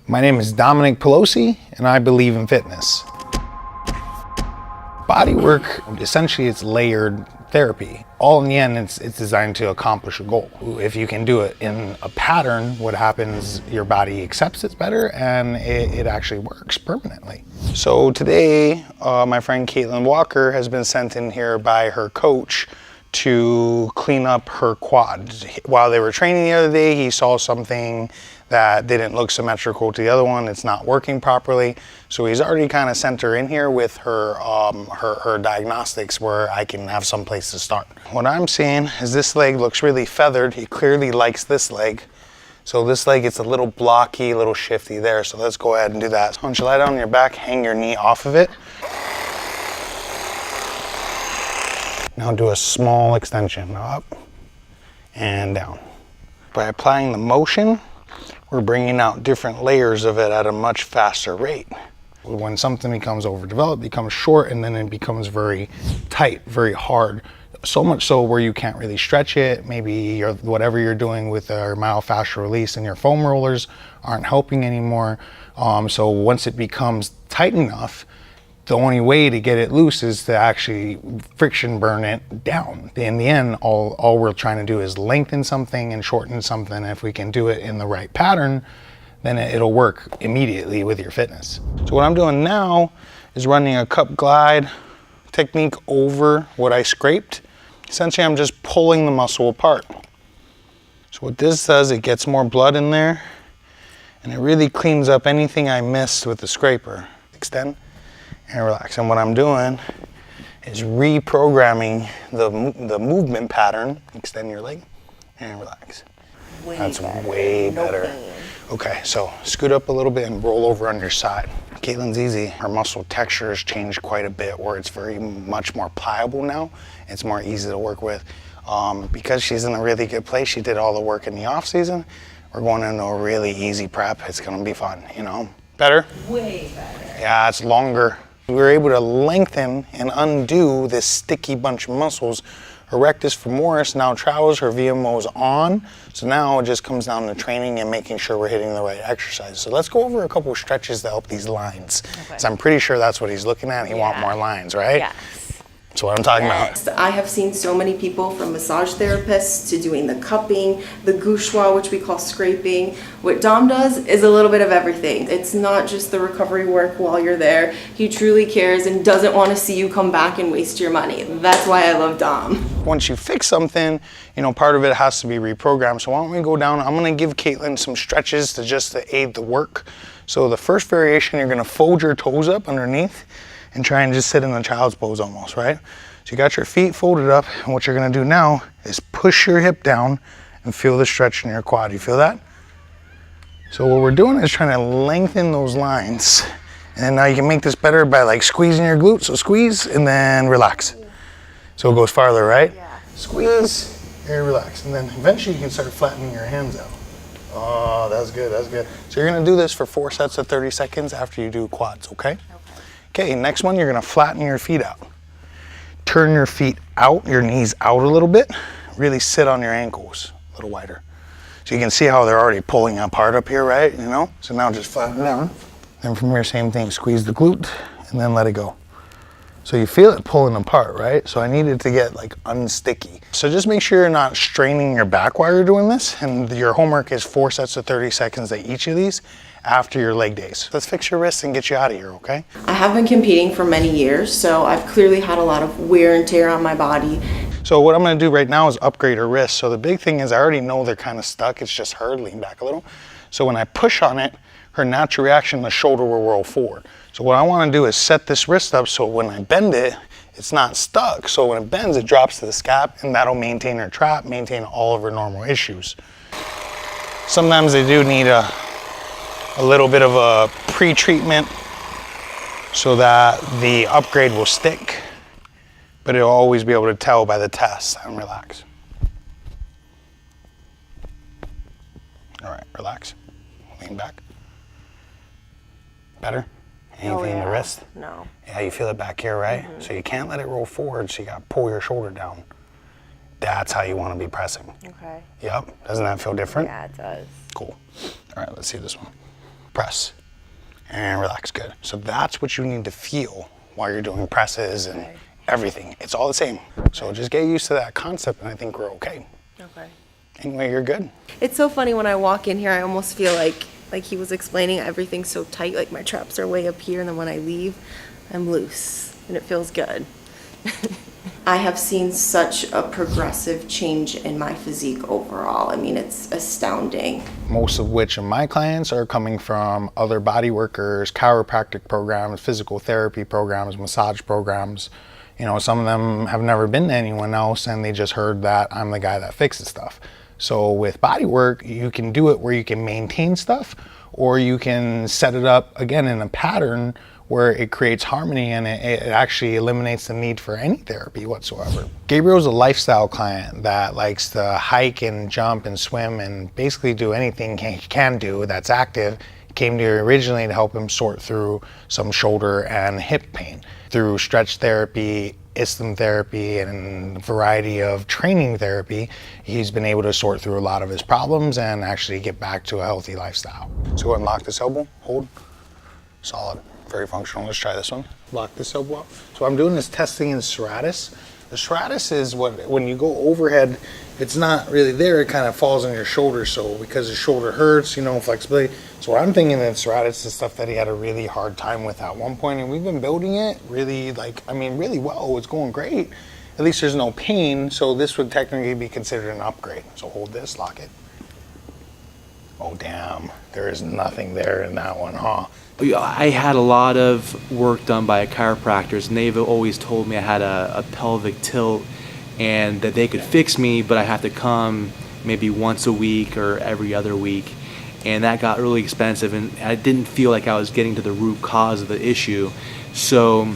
My name is Dominic Pelosi, and I believe in fitness. Body work, essentially it's layered therapy. All in the end, it's designed to accomplish a goal. If you can do it in a pattern, what happens, your body accepts it better and it actually works permanently. So today, my friend Caitlin Walker has been sent in here by her coach to clean up her quad. While they were training the other day, he saw something that didn't look symmetrical to the other one. It's not working properly. So he's already kind of sent her in here with her, her diagnostics where I can have some place to start. What I'm seeing is this leg looks really feathered. He clearly likes this leg. So this leg, it's a little blocky, a little shifty there. So let's go ahead and do that. So once you lie down on your back, hang your knee off of it. Now do a small extension, up and down. By applying the motion, we're bringing out different layers of it at a much faster rate. When something becomes overdeveloped, it becomes short, and then it becomes very tight, very hard. So much so where you can't really stretch it. Maybe whatever you're doing with your myofascial release and your foam rollers aren't helping anymore. So once it becomes tight enough, the only way to get it loose is to actually friction burn it down. In the end, all we're trying to do is lengthen something and shorten something. If we can do it in the right pattern, then it'll work immediately with your fitness. So what I'm doing now is running a cup glide technique over what I scraped. Essentially, I'm just pulling the muscle apart. So what this does, it gets more blood in there, and it really cleans up anything I missed with the scraper. Extend and relax. And what I'm doing is reprogramming the movement pattern. Extend your leg and relax. That's way better. Okay, so scoot up a little bit and roll over on your side. Caitlin's easy. Her muscle texture has changed quite a bit where it's very much more pliable now. It's more easy to work with. Because she's in a really good place, she did all the work in the off season. We're going into a really easy prep. It's gonna be fun, you know? Better? Way better. Yeah, it's longer. We were able to lengthen and undo this sticky bunch of muscles. Her rectus femoris now travels, her VMO is on. So now it just comes down to training and making sure we're hitting the right exercise. So let's go over a couple of stretches to help these lines. Okay. So I'm pretty sure that's what he's looking at. He wants more lines, right? Yeah. That's what I'm talking about. I have seen so many people, from massage therapists to doing the cupping, the gauchois, which we call scraping. What Dom does is a little bit of everything. It's not just the recovery work while you're there. He truly cares and doesn't want to see you come back and waste your money. That's why I love Dom. Once you fix something, you know, part of it has to be reprogrammed. So why don't we go down? I'm going to give Caitlin some stretches to aid the work. So the first variation, you're going to fold your toes up underneath and try and just sit in the child's pose almost, right? So you got your feet folded up, and what you're gonna do now is push your hip down and feel the stretch in your quad. You feel that? So what we're doing is trying to lengthen those lines. And then now you can make this better by like squeezing your glutes. So squeeze and then relax. So it goes farther, right? Yeah. Squeeze and relax. And then eventually you can start flattening your hands out. Oh, that's good, that's good. So you're gonna do this for 4 sets of 30 seconds after you do quads, okay? Okay, next one, you're gonna flatten your feet out. Turn your feet out, your knees out a little bit. Really sit on your ankles a little wider. So you can see how they're already pulling apart up here, right? You know? So now just flatten down. Then from here, same thing, squeeze the glute and then let it go. So you feel it pulling apart, right? So I needed to get like unsticky. So just make sure you're not straining your back while you're doing this. And your homework is 4 sets of 30 seconds at each of these after your leg days. Let's fix your wrists and get you out of here, okay? I have been competing for many years, so I've clearly had a lot of wear and tear on my body. So what I'm gonna do right now is upgrade her wrists. So the big thing is I already know they're kind of stuck. It's just her, lean back a little. So when I push on it, her natural reaction, the shoulder will roll forward. So what I wanna do is set this wrist up so when I bend it, it's not stuck. So when it bends, it drops to the scap, and that'll maintain her trap, maintain all of her normal issues. Sometimes they do need a little bit of a pre-treatment so that the upgrade will stick, but it'll always be able to tell by the test. And relax. All right, relax. Lean back. Better? Anything in the wrist? No. Yeah, you feel it back here, right? Mm-hmm. So you can't let it roll forward, so you gotta pull your shoulder down. That's how you wanna be pressing. Okay. Yep, doesn't that feel different? Yeah, it does. Cool. All right, let's see this one. press and relax. Good. So that's what you need to feel while you're doing presses and everything. It's all the same. So just get used to that concept, and I think we're okay. Okay. Anyway, you're good. It's so funny when I walk in here, I almost feel like he was explaining, everything's so tight, like my traps are way up here, and then when I leave, I'm loose, and it feels good. I have seen such a progressive change in my physique overall. I mean, it's astounding. Most of which of my clients are coming from other body workers, chiropractic programs, physical therapy programs, massage programs. You know, some of them have never been to anyone else, and they just heard that I'm the guy that fixes stuff. So with body work, you can do it where you can maintain stuff, or you can set it up again in a pattern where it creates harmony, and it actually eliminates the need for any therapy whatsoever. Gabriel's a lifestyle client that likes to hike and jump and swim and basically do anything he can do that's active. He came to originally to help him sort through some shoulder and hip pain. Through stretch therapy, IASTM therapy, and a variety of training therapy, he's been able to sort through a lot of his problems and actually get back to a healthy lifestyle. So go ahead and lock this elbow, hold, solid. Very functional. Let's try this one. Lock this elbow up. So I'm doing this testing in serratus. The serratus is when you go overhead, it's not really there, it kind of falls on your shoulder. So because the shoulder hurts, you know, flexibility. So what I'm thinking that serratus is stuff that he had a really hard time with at one point, and we've been building it really really well. It's going great. At least there's no pain. So this would technically be considered an upgrade. So hold this, lock it. Oh damn, there is nothing there in that one, huh? I had a lot of work done by chiropractors, and they've always told me I had a pelvic tilt and that they could fix me, but I have to come maybe once a week or every other week. And that got really expensive, and I didn't feel like I was getting to the root cause of the issue. So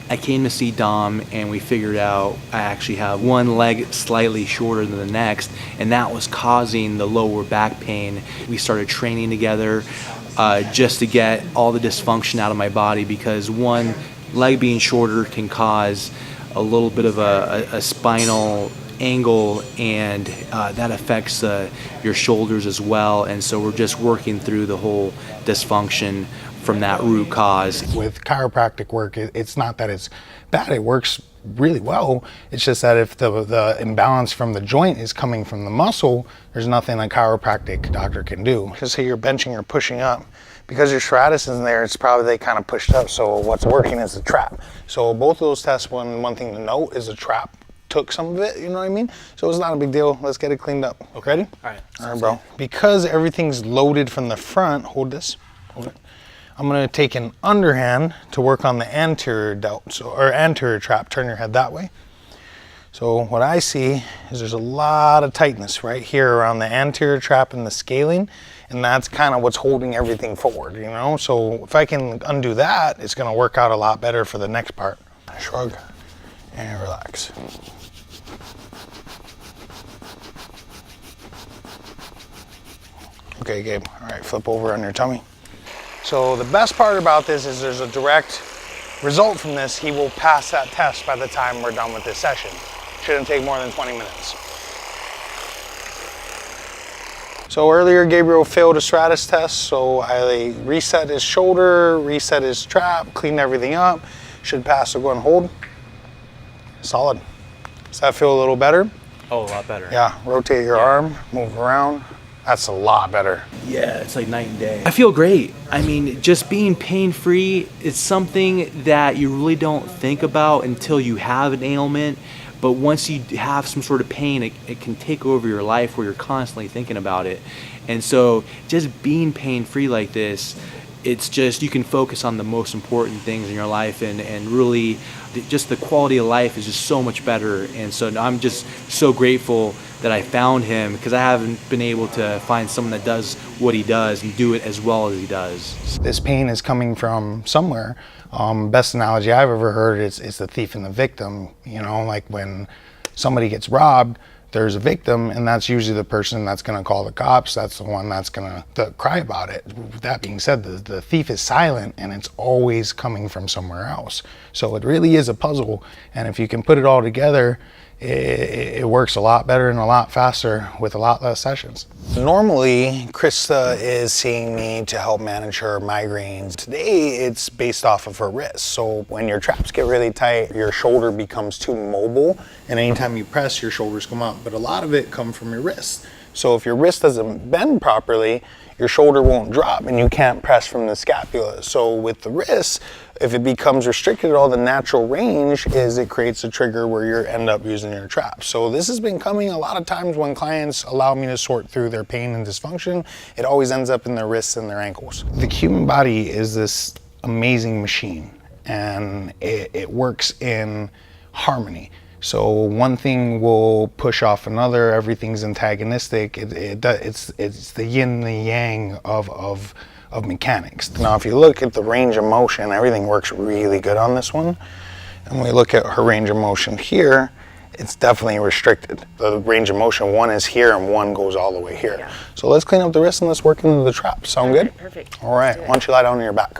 I came to see Dom, and we figured out I actually have one leg slightly shorter than the next, and that was causing the lower back pain. We started training together just to get all the dysfunction out of my body, because one leg being shorter can cause a little bit of a spinal angle, and that affects your shoulders as well. And so we're just working through the whole dysfunction from that root cause. With chiropractic work, it's not that it's bad, it works really well. It's just that if the imbalance from the joint is coming from the muscle, there's nothing a chiropractic doctor can do. Just say you're benching or pushing up, because your serratus is in there, it's probably they kind of pushed up, so what's working is the trap. So both of those tests, one thing to note is the trap took some of it, you know what I mean? So it's not a big deal. Let's get it cleaned up. Okay. Ready? All right. All right, bro. Because everything's loaded from the front, hold this, hold it. I'm gonna take an underhand to work on the anterior delt, or anterior trap. Turn your head that way. So what I see is there's a lot of tightness right here around the anterior trap and the scaling, and that's kind of what's holding everything forward, you know? So if I can undo that, it's gonna work out a lot better for the next part. Shrug and relax. Okay, Gabe, all right, flip over on your tummy. So the best part about this is there's a direct result from this. He will pass that test by the time we're done with this session. Shouldn't take more than 20 minutes. So earlier Gabriel failed a serratus test, so I reset his shoulder, reset his trap, cleaned everything up. Should pass, so go and hold. Solid. Does that feel a little better? Oh, a lot better. Yeah, rotate your arm, move around. That's a lot better. Yeah, it's like night and day. I feel great. I mean, just being pain-free is something that you really don't think about until you have an ailment. But once you have some sort of pain, it can take over your life where you're constantly thinking about it. And so just being pain-free like this, it's just, you can focus on the most important things in your life, and really just the quality of life is just so much better. And so I'm just so grateful that I found him, because I haven't been able to find someone that does what he does and do it as well as he does. This pain is coming from somewhere. Best analogy I've ever heard is the thief and the victim. You know, like when somebody gets robbed, there's a victim, and that's usually the person that's gonna call the cops. That's the one that's gonna cry about it. That being said, the thief is silent, and it's always coming from somewhere else. So it really is a puzzle, and if you can put it all together, it works a lot better and a lot faster with a lot less sessions. Normally, Krista is seeing me to help manage her migraines. Today, it's based off of her wrist. So when your traps get really tight, your shoulder becomes too mobile, and anytime you press, your shoulders come up. But a lot of it comes from your wrist. So if your wrist doesn't bend properly, your shoulder won't drop and you can't press from the scapula. So with the wrist, if it becomes restricted at all, the natural range is it creates a trigger where you end up using your trap. So this has been coming a lot of times when clients allow me to sort through their pain and dysfunction. It always ends up in their wrists and their ankles. The human body is this amazing machine, and it works in harmony. So one thing will push off another, everything's antagonistic. It's the yin and the yang of mechanics. Now if you look at the range of motion, everything works really good on this one. And we look at her range of motion here, it's definitely restricted. The range of motion, one is here and one goes all the way here. Yeah. So let's clean up the wrist and let's work into the trap. Sound good? Perfect. All right, why don't you lie down on your back?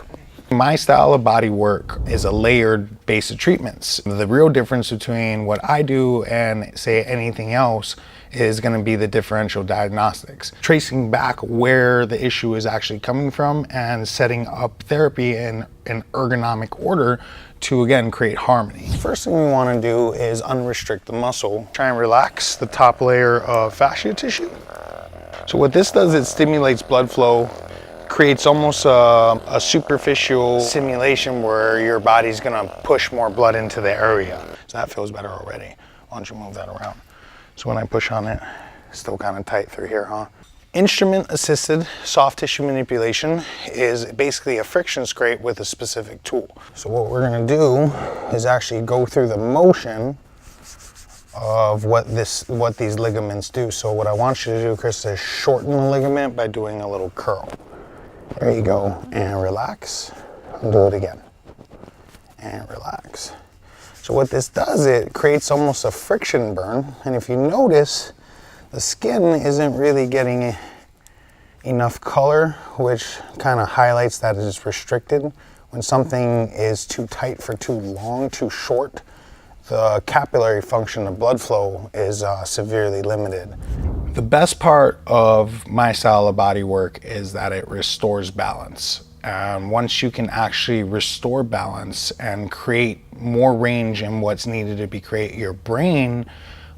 My style of body work is a layered base of treatments. The real difference between what I do and say anything else is going to be the differential diagnostics. Tracing back where the issue is actually coming from and setting up therapy in an ergonomic order to again create harmony. First thing we want to do is unrestrict the muscle. Try and relax the top layer of fascia tissue. So what this does, it stimulates blood flow, creates almost a superficial simulation where your body's gonna push more blood into the area. So that feels better already. Why don't you move that around? So when I push on it, it's still kind of tight through here, huh? Instrument-assisted soft tissue manipulation is basically a friction scrape with a specific tool. So what we're gonna do is actually go through the motion of what these ligaments do. So what I want you to do, Chris, is shorten the ligament by doing a little curl. There you go, and relax, and do it again, and relax. So what this does, it creates almost a friction burn, and if you notice, the skin isn't really getting enough color, which kind of highlights that it's restricted. When something is too tight for too long, too short, the capillary function of blood flow is severely limited. The best part of my style of body work is that it restores balance. And once you can actually restore balance and create more range in what's needed to be created, your brain,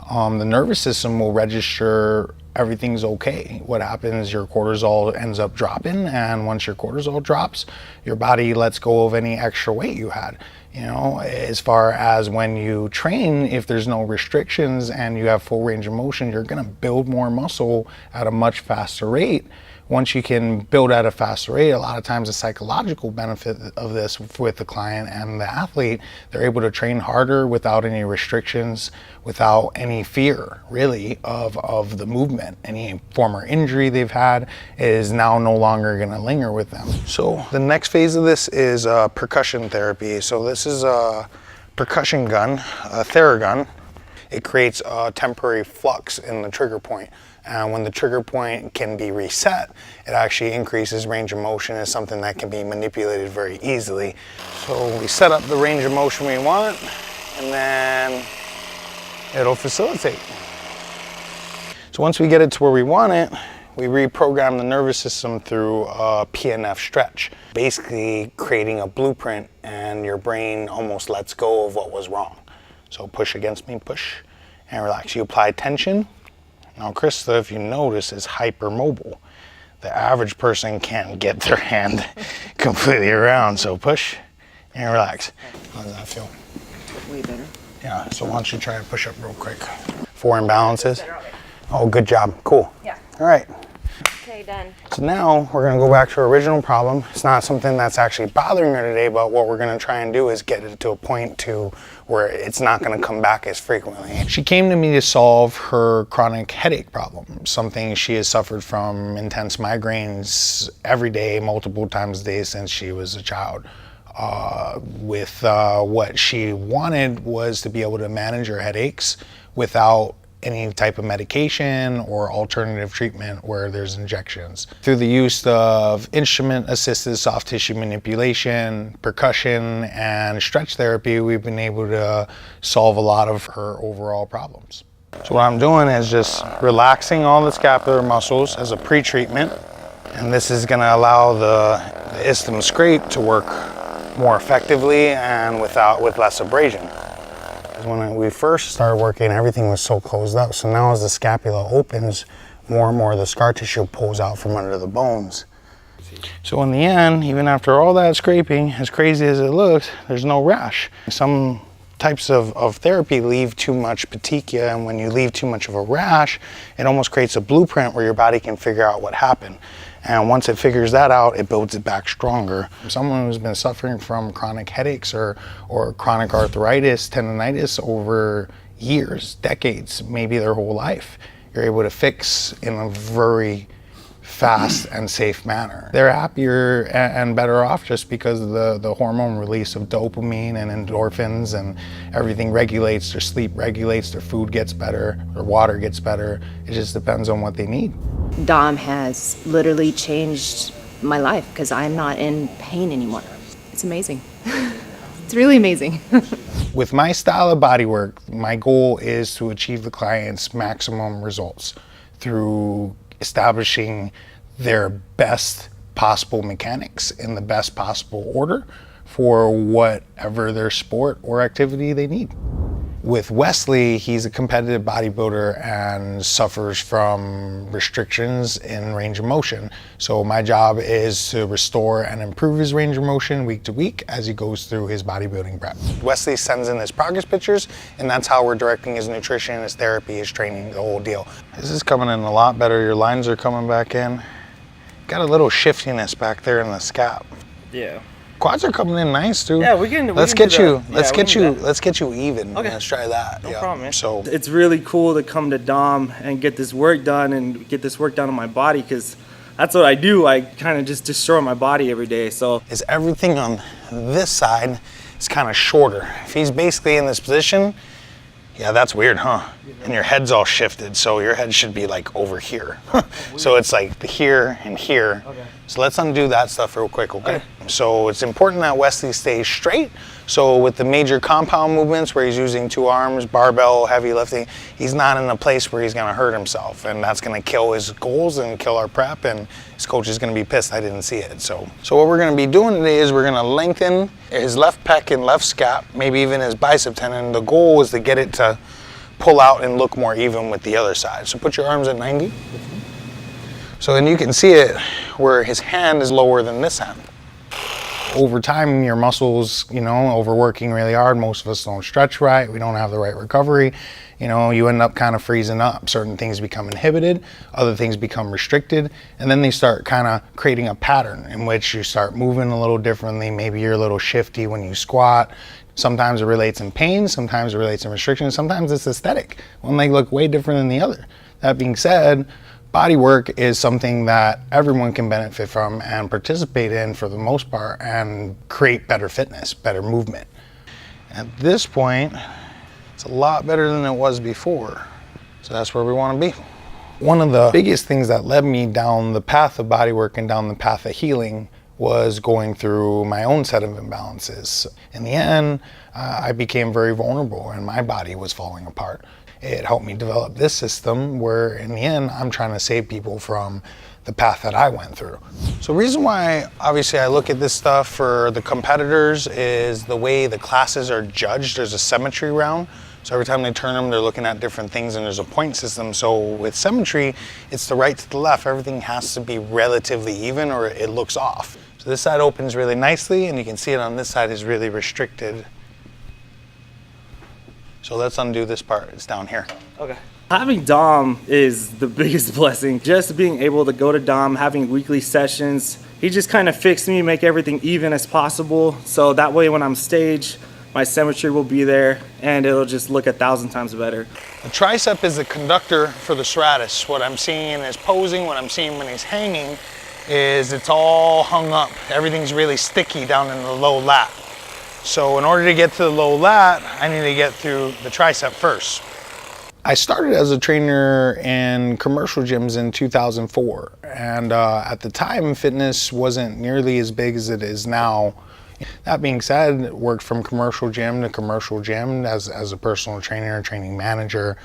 the nervous system will register everything's okay. What happens, your cortisol ends up dropping, and once your cortisol drops, your body lets go of any extra weight you had. You know, as far as when you train, if there's no restrictions and you have full range of motion, you're gonna build more muscle at a much faster rate. Once you can build at a faster rate, a lot of times the psychological benefit of this with the client and the athlete, they're able to train harder without any restrictions, without any fear, really, of the movement. Any former injury they've had is now no longer gonna linger with them. So the next phase of this is percussion therapy. So this is a percussion gun, a Theragun. It creates a temporary flux in the trigger point. And when the trigger point can be reset, it actually increases range of motion. Is something that can be manipulated very easily. So we set up the range of motion we want, and then it'll facilitate. So once we get it to where we want it, we reprogram the nervous system through a PNF stretch, basically creating a blueprint, and your brain almost lets go of what was wrong. So push against me, push, and relax. You apply tension. Now, Krista, if you notice, is hypermobile. The average person can't get their hand completely around, so push and relax. How does that feel? Way better. Yeah, so why don't you try to push up real quick. 4 imbalances. Oh, good job, cool. Yeah. All right. Okay, done. So now we're gonna go back to our original problem. It's not something that's actually bothering her today, but what we're gonna try and do is get it to a point to where it's not gonna come back as frequently. She came to me to solve her chronic headache problem, something she has suffered from intense migraines every day, multiple times a day since she was a child. What she wanted was to be able to manage her headaches without any type of medication or alternative treatment where there's injections. Through the use of instrument-assisted soft tissue manipulation, percussion, and stretch therapy, we've been able to solve a lot of her overall problems. So what I'm doing is just relaxing all the scapular muscles as a pre-treatment, and this is going to allow the IASTM scrape to work more effectively and with less abrasion. When we first started working, everything was so closed up. So now as the scapula opens, more and more of the scar tissue pulls out from under the bones. So in the end, even after all that scraping, as crazy as it looks, there's no rash. Some types of therapy leave too much petechia, and when you leave too much of a rash, it almost creates a blueprint where your body can figure out what happened. And once it figures that out, it builds it back stronger. Someone who's been suffering from chronic headaches or chronic arthritis, tendonitis over years, decades, maybe their whole life, you're able to fix in a very fast and safe manner. They're happier and better off just because of the hormone release of dopamine and endorphins, and everything regulates, their sleep regulates, their food gets better, their water gets better. It just depends on what they need. Dom has literally changed my life because I'm not in pain anymore. It's amazing. It's really amazing. With my style of bodywork, my goal is to achieve the client's maximum results through establishing their best possible mechanics in the best possible order for whatever their sport or activity they need. With Wesley, he's a competitive bodybuilder and suffers from restrictions in range of motion. So my job is to restore and improve his range of motion week to week as he goes through his bodybuilding prep. Wesley sends in his progress pictures, and that's how we're directing his nutrition, his therapy, his training, the whole deal. This is coming in a lot better. Your lines are coming back in. Got a little shiftiness back there in the scap. Yeah. Quads are coming in nice, dude. Yeah, we can. Let's get you even. Okay. Let's try that. No problem, man. So it's really cool to come to Dom and get this work done on my body, because that's what I do. I kind of just destroy my body every day. So is everything on this side is kind of shorter. If he's basically in this position, yeah, that's weird, huh? And your head's all shifted, so your head should be like over here. So it's like here and here. Okay. So let's undo that stuff real quick, okay? So it's important that Wesley stays straight. So with the major compound movements where he's using 2 arms, barbell, heavy lifting, he's not in a place where he's gonna hurt himself, and that's gonna kill his goals and kill our prep, and his coach is gonna be pissed I didn't see it. So what we're gonna be doing today is we're gonna lengthen his left pec and left scap, maybe even his bicep tendon. The goal is to get it to pull out and look more even with the other side. So put your arms at 90. So then you can see it where his hand is lower than this hand. Over time, your muscles, overworking really hard. Most of us don't stretch right. We don't have the right recovery. You end up kind of freezing up. Certain things become inhibited, other things become restricted, and then they start kind of creating a pattern in which you start moving a little differently. Maybe you're a little shifty when you squat. Sometimes it relates in pain, sometimes it relates in restriction, sometimes it's aesthetic. One leg look way different than the other. That being said, body work is something that everyone can benefit from and participate in for the most part and create better fitness, better movement. At this point, it's a lot better than it was before. So that's where we want to be. One of the biggest things that led me down the path of bodywork and down the path of healing was going through my own set of imbalances. In the end, I became very vulnerable and my body was falling apart. It helped me develop this system where in the end, I'm trying to save people from the path that I went through. So the reason why obviously I look at this stuff for the competitors is the way the classes are judged. There's a symmetry round. So every time they turn them, they're looking at different things and there's a point system. So with symmetry, it's the right to the left. Everything has to be relatively even or it looks off. So this side opens really nicely and you can see it on this side is really restricted. So let's undo this part, it's down here. okay. Having Dom is the biggest blessing. Just being able to go to Dom, having weekly sessions, he just kind of fixed me, make everything even as possible. So that way when I'm staged, my symmetry will be there and it'll just look 1,000 times better. The tricep is the conductor for the serratus. What I'm seeing in his posing, what I'm seeing when he's hanging, is it's all hung up. Everything's really sticky down in the low lat. So in order to get to the low lat, I need to get through the tricep first. I started as a trainer in commercial gyms in 2004, and at the time fitness wasn't nearly as big as it is now. That being said, worked from commercial gym to commercial gym as a personal trainer, training manager.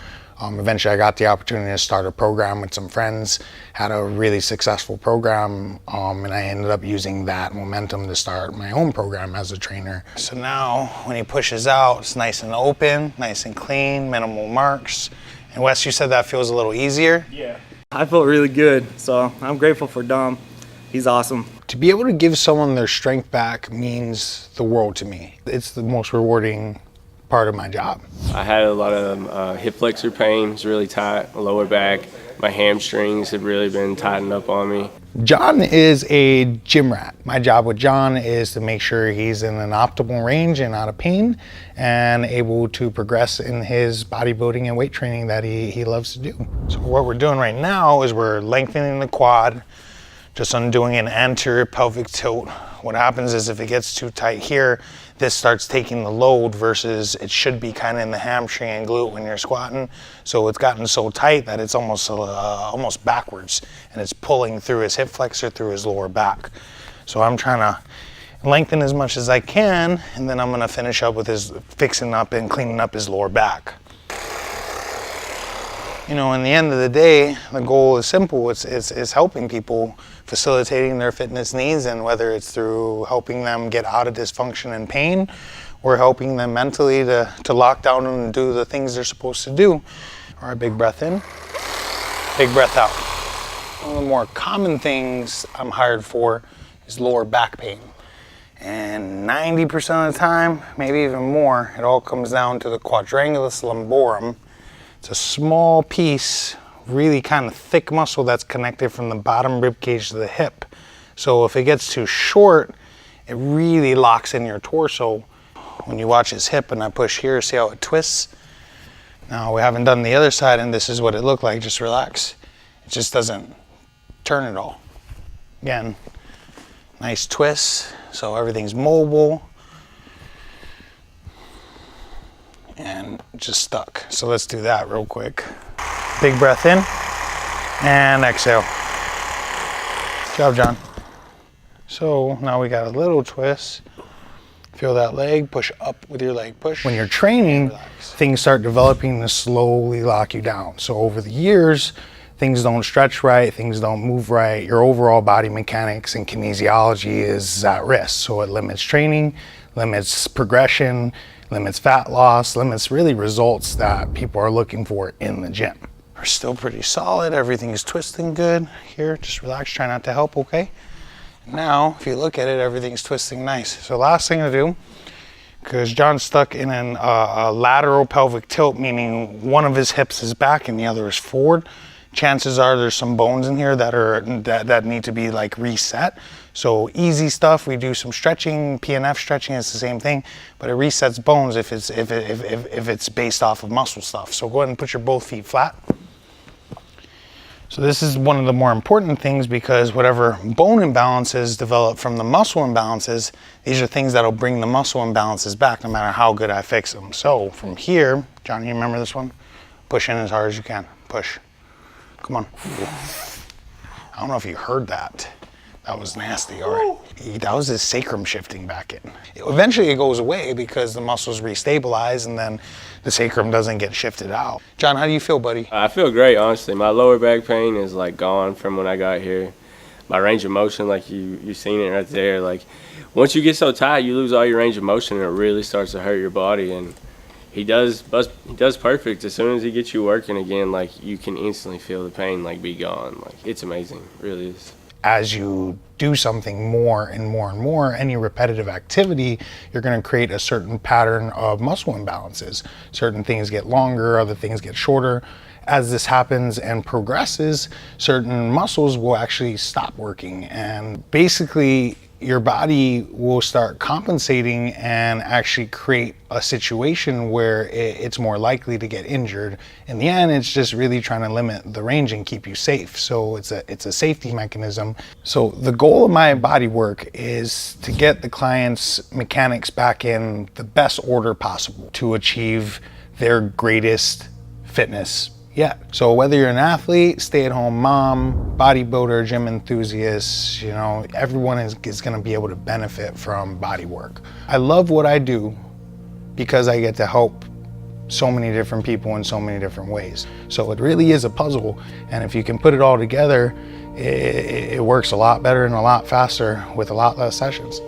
Eventually I got the opportunity to start a program with some friends, had a really successful program, and I ended up using that momentum to start my own program as a trainer. So now when he pushes out, it's nice and open, nice and clean, minimal marks. And Wes, you said that feels a little easier? Yeah. I felt really good, so I'm grateful for Dom. He's awesome. To be able to give someone their strength back means the world to me. It's the most rewarding part of my job. I had a lot of hip flexor pain. It's really tight, lower back. My hamstrings have really been tightened up on me. John is a gym rat. My job with John is to make sure he's in an optimal range and out of pain and able to progress in his bodybuilding and weight training that he loves to do. So what we're doing right now is we're lengthening the quad, just undoing an anterior pelvic tilt. What happens is if it gets too tight here, this starts taking the load versus it should be kind of in the hamstring and glute when you're squatting. So it's gotten so tight that it's almost backwards, and it's pulling through his hip flexor, through his lower back. So I'm trying to lengthen as much as I can, and then I'm gonna finish up with his fixing up and cleaning up his lower back. You know, in the end of the day, the goal is simple. It's helping people, facilitating their fitness needs, and whether it's through helping them get out of dysfunction and pain or helping them mentally to lock down and do the things they're supposed to do. All right, big breath in, big breath out. One of the more common things I'm hired for is lower back pain. And 90% of the time, maybe even more, it all comes down to the quadrangulus lumborum. It's a small piece, really kind of thick muscle that's connected from the bottom rib cage to the hip. So if it gets too short, it really locks in your torso. When you watch his hip and I push here, see how it twists? Now we haven't done the other side and this is what it looked like. Just relax. It just doesn't turn at all. Again, nice twist, so everything's mobile. And just stuck. So let's do that real quick. Big breath in and exhale. Good job, John. So now we got a little twist. Feel that leg, push up with your leg, push. When you're training, things start developing to slowly lock you down. So over the years, things don't stretch right, things don't move right, your overall body mechanics and kinesiology is at risk. So it limits training, limits progression, limits fat loss, limits really results that people are looking for in the gym. We're still pretty solid, everything's twisting good. Here, just relax, try not to help, okay? Now, if you look at it, everything's twisting nice. So last thing to do, because John's stuck in a lateral pelvic tilt, meaning one of his hips is back and the other is forward. Chances are there's some bones in here that need to be like reset. So easy stuff, we do some stretching, PNF stretching is the same thing, but it resets bones if it's based off of muscle stuff. So go ahead and put your both feet flat. So this is one of the more important things because whatever bone imbalances develop from the muscle imbalances, these are things that'll bring the muscle imbalances back no matter how good I fix them. So from here, John, you remember this one? Push in as hard as you can, push. Come on. I don't know if you heard that. That was nasty, all right. That was his sacrum shifting back in. Eventually it goes away because the muscles restabilize and then the sacrum doesn't get shifted out. John, how do you feel, buddy? I feel great, honestly. My lower back pain is like gone from when I got here. My range of motion, like you seen it right there. Like once you get so tight, you lose all your range of motion and it really starts to hurt your body. And he does perfect. As soon as he gets you working again, like you can instantly feel the pain like be gone. Like it's amazing, it really is. As you do something more and more and more, any repetitive activity, you're going to create a certain pattern of muscle imbalances. Certain things get longer, other things get shorter. As this happens and progresses, certain muscles will actually stop working, and basically your body will start compensating and actually create a situation where it's more likely to get injured. In the end, it's just really trying to limit the range and keep you safe. So it's a safety mechanism. So the goal of my body work is to get the client's mechanics back in the best order possible to achieve their greatest fitness yet. So whether you're an athlete, stay-at-home mom, bodybuilder, gym enthusiast, you know, everyone is going to be able to benefit from body work. I love what I do because I get to help so many different people in so many different ways. So it really is a puzzle, and if you can put it all together, it works a lot better and a lot faster with a lot less sessions.